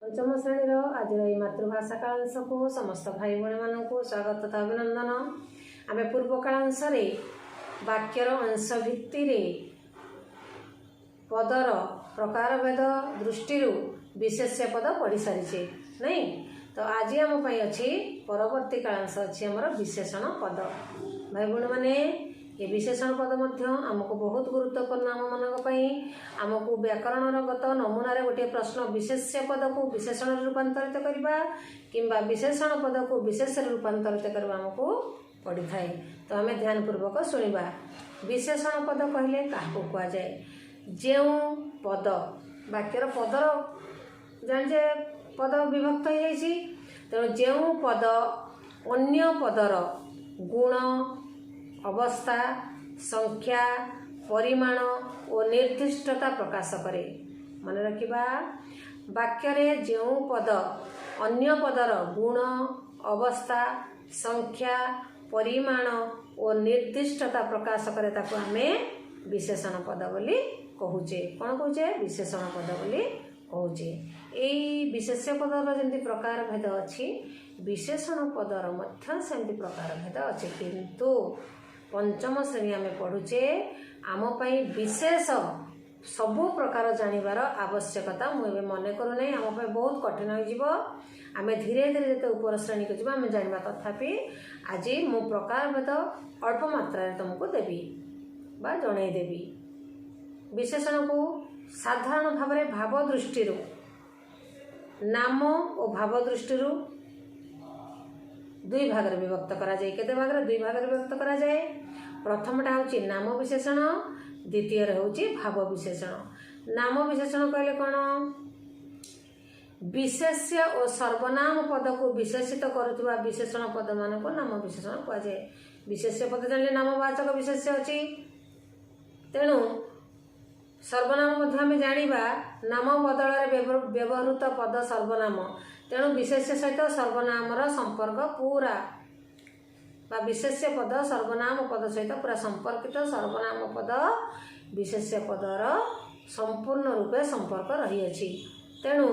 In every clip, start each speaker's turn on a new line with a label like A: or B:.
A: पंचम श्रेणी आज मातृभाषा कालांश को समस्त भाई भाई मानू स्वागत तथा अभिनंदन। आम पूर्व कालांश वाक्यर अंश भित्ति पदर प्रकार भेद दृष्टि विशेष्य पद पढ़ी सारी नहीं। तो आज आम अच्छी परवर्ती कालांश अच्छी आमर विशेषण पद। भाई भाई मैंने ये विशेषण पद आमको बहुत गुरुत्वपूर्ण आम मान आमको व्याकरणगत नमूनार गोटे प्रश्न विशेष्य पद को विशेषण रूपांतरित करवा किंबा विशेषण पद को विशेष रूपांतरित करवा आमको पड़ी थाए। तो आम ध्यानपूर्वक शुणा। विशेषण पद कहले क्या कहुए जो पद वाक्यर पदर जाने पद विभक्त हो तेणु जो पद अन्य पदर गुण अवस्था संख्या परिमाण और निर्दिष्टता प्रकाश करे। मन रखिबा वाक्य जो पद अन्य पदर गुण अवस्था संख्या परिमाण और निर्दिष्टता प्रकाश करे ताको आमे विशेषण पद बोली कहूचे। कौन कहूचे? विशेषण पद बोली कहूचे। यही विशेष्य पदर जमी प्रकार भेद अच्छी विशेषण पदर मध्य सेमती प्रकार भेद अच्छे। किंतु पंचम श्रेणी आम पढ़ुचे आमपाई विशेष सबु प्रकार जानिबार आवश्यकता मुझे मन करूना। आमपाई बहुत कठिन हो आम धीरे धीरे जो उपर श्रेणी को जीव आम जाना। तथापि आज मु प्रकार भेद अल्प मात्रा तुमको देवी बा जनईदेवी। विशेषण को साधारण भाव में भाव दृष्टि नाम और भाव दृष्टि दुई भाग विभक्त करा जाए। केते भाग दुई भाग विभक्त करा जाए। प्रथमटा हूँ नाम विशेषण द्वितीय हूँ भाव विशेषण। नाम विशेषण कहले कौन? विशेष्य और सर्वनाम पद को विशेषित करुवा विशेषण पद मान को नाम विशेषण कहुए। विशेष्य पद जान नामवाचक विशेष्य अच्छी तेणु सर्वनाम आम जाना नाम बदल व्यवहृत पद सर्वनाम। तेणु विशेष्य सहित सर्वनामर संपर्क पूरा बा विशेष्य पद सर्वनाम पद सहित पूरा संपर्कित सर्वनाम पद विशेष्य पदर संपूर्ण रूपे संपर्क रही। तेणु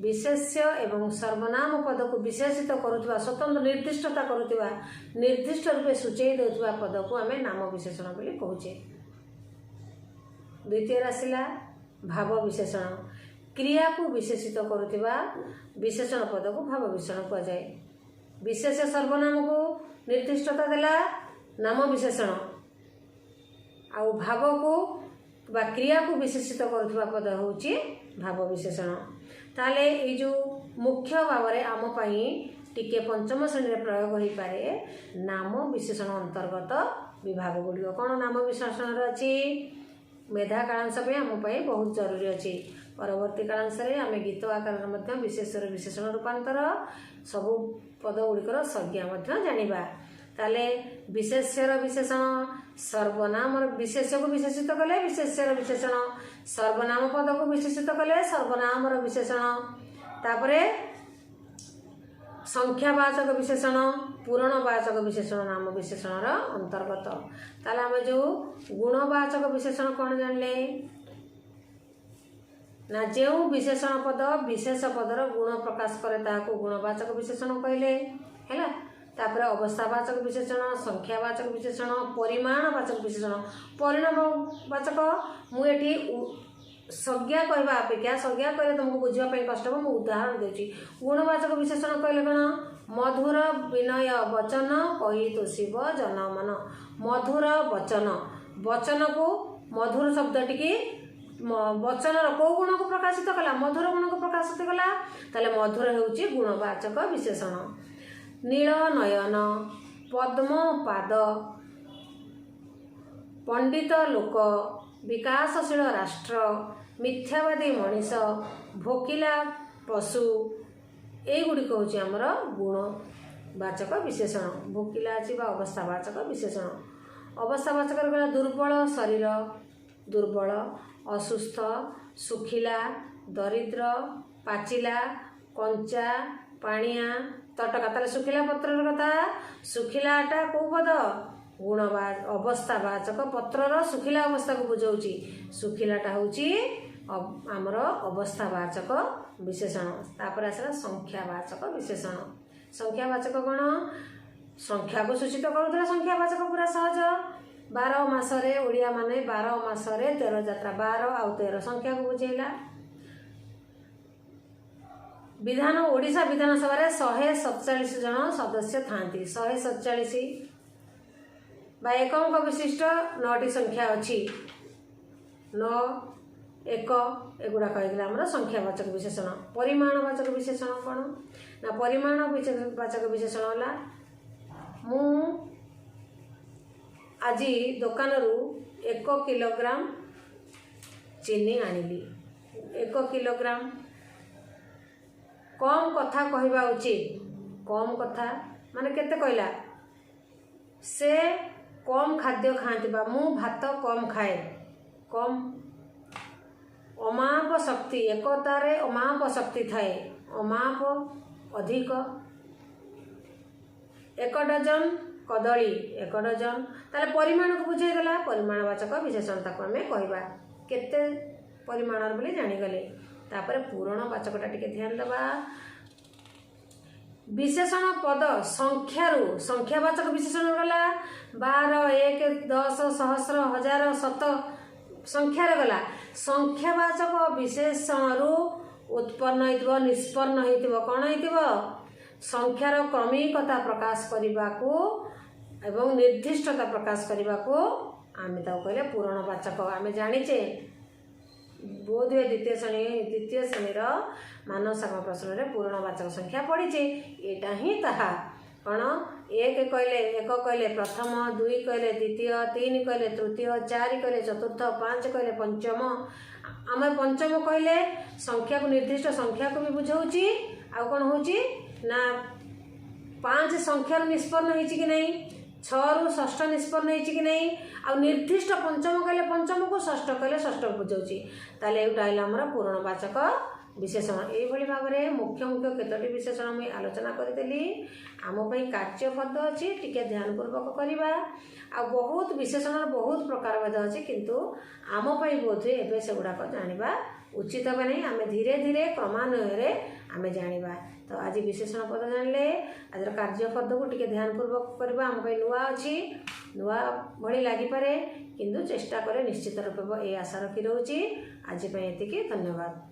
A: विशेष्य एवं सर्वनाम पद को विशेषित करुवा स्वतंत्र निर्दिष्टता करुवा निर्दिष्ट रूपे सूचई देउथुवा पद को आम नाम विशेषण बोली कहूचे। द्वितीय आसला भाव विशेषण। क्रिया को विशेषित करुवा विशेषण पद को भाव विशेषण कहुए। विशेष सर्वनाम को निर्दिष्टता देला नाम विशेषण आउ भाव को बा क्रिया को विशेषित करुवा पद होची भाव विशेषण। ताले ये जो मुख्य भाव में आम टिके पंचम श्रेणी प्रयोग हो पारे नाम विशेषण अंतर्गत विभाग गुड़िक। कौन नाम विशेषण अच्छी मेधा कालांश आम बहुत जरूरी अच्छी। परवर्ती कालांश आम गीत आकार विशेषर विशेषण रूपांतर सबू पद गुड़िकर संज्ञा जाना। ताले विशेष्यर विशेषण सर्वनाम विशेष्य को विशेषित कले विशेष्यर विशेषण सर्वनाम पद को विशेषित कले सर्वनाम विशेषण तापरे संख्यावाचक विशेषण पूरणवाचक विशेषण नाम विशेषण अंतर्गत। ताले आम जो गुणवाचक विशेषण कौन जानले ना जो विशेषण पद विशेष पदर गुण प्रकाश करे ताको गुणवाचक विशेषण कहले है। तापर अवस्थावाचक विशेषण संख्यावाचक विशेषण परिमाणवाचक विशेषण परिणामवाचक मुझे संज्ञा कहवा अपेक्षा संज्ञा कहले तुमको बुझापी कष्ट हो। उदाहरण देती गुणवाचक विशेषण कहले कौन? मधुर विनय वचन कही तो शिव जनमन। मधुर वचन वचन को मधुर शब्द टी वचन कौ गुण को प्रकाशित कला मधुर गुण को प्रकाशित कला ताले मधुर होउची गुणवाचक विशेषण। नील नयन पद्म पाद पंडित लोक विकासशील राष्ट्र मिथ्यावादी मनीष भोकिला पशु एगुड़िक हूँ आमर गुणवाचक विशेषण। भोकिला अच्छी अवस्थावाचक विशेषण। अवस्थावाचक गला दुर्बल शरीर दुर्बल असुस्थ सुखिला दरिद्र पाचिला कंचा पाणिया तटका। ताले सुखिला पत्र कथा सुखिलाटा कौ पद गुणवाचक अवस्थावाचक पत्रर सुखिला अवस्था को बुझाऊँ। सुखिलाटा हूँ आमर अवस्थावाचक विशेषण। तापर आसला संख्यावाचक विशेषण। संख्यावाचक कौन संख्या को सूचित करुला। संख्यावाचक पूरा सहज 12 मासरे ओडिया माने 12 मासरे 13 यात्रा 12 आउ 13 संख्या को बुझेला। विधान ओडिशा विधानसभा रे 147 जन सदस्य थांती। 147 बा एकंक विशिष्ट 9टी संख्या अछि। 9 1 एगुड़ा कहला हमर संख्यावाचक विशेषण। परिमाणवाचक विशेषण कौन ना परिमाणवाचक विशेषण होला मु आज दुकान रु 1 किलोग्राम चीनी आनिली। 1 किलोग्राम कम कथा कहवा उचित। कम कथा माने केते कहला से कम खाद्य खाती मु भात कम खाए। कम अमाप शक्ति एकतार अमाप शक्ति थाए। अमाप अधिक 1 डजन कदली 1 डजन ताले परिमाण को बुझेगला। परिमाणवाचक विशेषण ताको आमे कहबा केते परिमाणर बोली जानी गले। तापर पूरणवाचकटा टिके ध्यान देबा। विशेषण पद संख्यारु संख्यावाचक विशेषण गला 12 1 10 सहस्र हजार शत संख्यार गला। संख्यावाचक विशेषणरु उत्पन्न होइतबो निष्पन्न होइतबो कोन होइतबो संख्यार क्रमिकता प्रकाश करबाकू एवं निर्दिष्टता प्रकाश करबाकू आमे ताऊ कहले पूरणवाचक। आमे जानिचे बोधे द्वितीय श्रेणीर मानव सागम प्रश्न रे पूरणवाचक संख्या पढ़ीचे। एटा ही ताहा कौन 1 कहले प्रथम 2 कहले द्वितीय 3 कहले तृतीय 4 कहले चतुर्थ 5 कहले पंचम। आम पंचम कहले संख्या को निर्दिष्ट संख्या को भी बुझाऊँगी। आउ कौन होची ना 5 संख्यार निष्पन्न होइछि कि नहीं 6 रु षष्ठ निष्पन्न होइछि कि नहीं आ निर्दिष्ट पंचम कहले पंचम को षष्ठ कहले षष्ठ बुझाऊँगी। ताले एटा हला हमर पूरणवाचक विशेषण। एभली भाव में मुख्य मुख्य केतोटी विशेषण मुझे आलोचना करदेली। आम कार्यपद अच्छी टिके ध्यानपूर्वक करवा। आ बहुत विशेषण बहुत प्रकार भेद अच्छे किंतु आम बोधे एवं से गुड़ाक जाना उचित हे नहीं। आम धीरे धीरे क्रमान्वय आम जाना। तो आज विशेषण पद जानले आज कार्यपद को टिके ध्यानपूर्वक करवा। आम नुआ अच्छी नुआ भली लगिपे किंतु चेष्टा करे निश्चित रूप ये आशा रखी रोची। आज एति धन्यवाद।